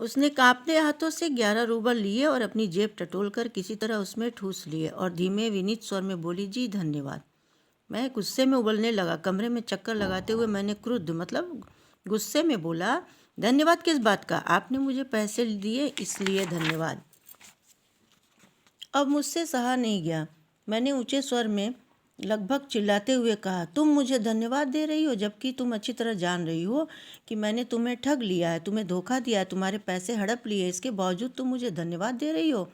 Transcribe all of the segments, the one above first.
उसने कांपते हाथों से 11 रूबल लिए और अपनी जेब टटोलकर किसी तरह उसमें ठूस लिए और धीमे विनीत स्वर में बोली, जी धन्यवाद। मैं गुस्से में उबलने लगा। कमरे में चक्कर लगाते हुए मैंने क्रुद्ध मतलब गुस्से में बोला, धन्यवाद किस बात का? आपने मुझे पैसे दिए इसलिए धन्यवाद। अब मुझसे सहा नहीं गया। मैंने ऊंचे स्वर में लगभग चिल्लाते हुए कहा, तुम मुझे धन्यवाद दे रही हो जबकि तुम अच्छी तरह जान रही हो कि मैंने तुम्हें ठग लिया है, तुम्हें धोखा दिया है, तुम्हारे पैसे हड़प लिए, इसके बावजूद तुम मुझे धन्यवाद दे रही हो?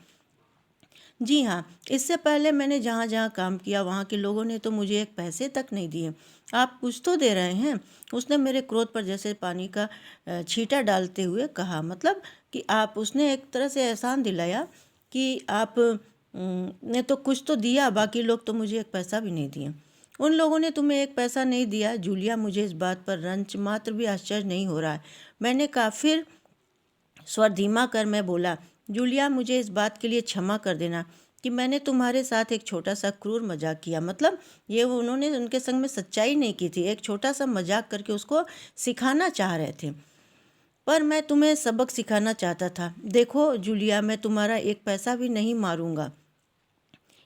जी हाँ, इससे पहले मैंने जहाँ जहाँ काम किया वहाँ के लोगों ने तो मुझे एक पैसे तक नहीं दिए। आप कुछ तो दे रहे हैं। उसने मेरे क्रोध पर जैसे पानी का छींटा डालते हुए कहा, मतलब कि आप, उसने एक तरह से एहसान दिलाया कि आप ने तो कुछ तो दिया, बाकी लोग तो मुझे एक पैसा भी नहीं दिए। उन लोगों ने तुम्हें एक पैसा नहीं दिया जूलिया, मुझे इस बात पर रंच मात्र भी आश्चर्य नहीं हो रहा है। मैंने कहा। फिर स्वर धीमा कर मैं बोला, जूलिया मुझे इस बात के लिए क्षमा कर देना कि मैंने तुम्हारे साथ एक छोटा सा क्रूर मजाक किया। मतलब ये उन्होंने उनके संग में सच्चाई नहीं की थी, एक छोटा सा मजाक करके उसको सिखाना चाह रहे थे, पर मैं तुम्हें सबक सिखाना चाहता था। देखो जूलिया, मैं तुम्हारा एक पैसा भी नहीं मारूंगा।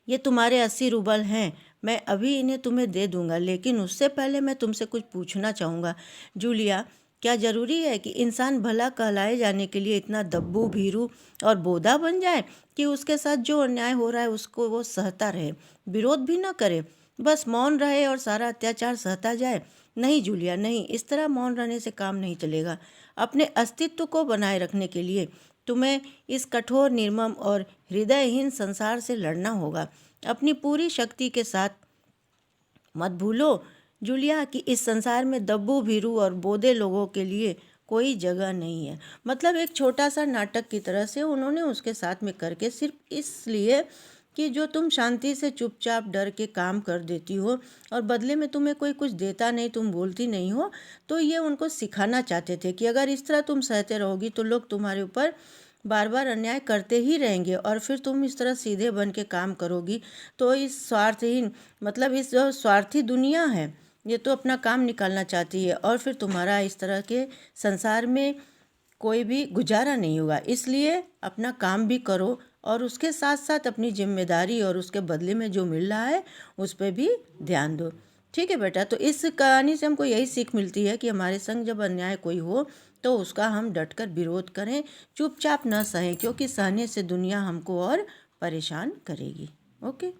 ये तुम्हारे 80 रूबल हैं, मैं अभी इन्हें तुम्हें दे दूंगा, लेकिन उससे पहले मैं तुमसे कुछ पूछना चाहूँगा। जूलिया, क्या ज़रूरी है कि इंसान भला कहलाए जाने के लिए इतना दब्बू, भीरू और बोधा बन जाए कि उसके साथ जो अन्याय हो रहा है उसको वो सहता रहे, विरोध भी ना करे, बस मौन रहे और सारा अत्याचार सहता जाए? नहीं जूलिया, नहीं, इस तरह मौन रहने से काम नहीं चलेगा। अपने अस्तित्व को बनाए रखने के लिए तुम्हें इस कठोर, निर्मम और हृदयहीन संसार से लड़ना होगा अपनी पूरी शक्ति के साथ। मत भूलो जूलिया कि इस संसार में दब्बू, भीरू और बोधे लोगों के लिए कोई जगह नहीं है। मतलब एक छोटा सा नाटक की तरह से उन्होंने उसके साथ में करके, सिर्फ इसलिए कि जो तुम शांति से चुपचाप डर के काम कर देती हो और बदले में तुम्हें कोई कुछ देता नहीं, तुम बोलती नहीं हो, तो ये उनको सिखाना चाहते थे कि अगर इस तरह तुम सहते रहोगी तो लोग तुम्हारे ऊपर बार बार अन्याय करते ही रहेंगे और फिर तुम इस तरह सीधे बन के काम करोगी तो इस स्वार्थहीन, मतलब इस जो स्वार्थी दुनिया है ये तो अपना काम निकालना चाहती है और फिर तुम्हारा इस तरह के संसार में कोई भी गुजारा नहीं होगा। इसलिए अपना काम भी करो और उसके साथ साथ अपनी जिम्मेदारी और उसके बदले में जो मिल रहा है उस पर भी ध्यान दो। ठीक है बेटा, तो इस कहानी से हमको यही सीख मिलती है कि हमारे संग जब अन्याय कोई हो तो उसका हम डटकर विरोध करें, चुपचाप न सहें, क्योंकि सहने से दुनिया हमको और परेशान करेगी। ओके।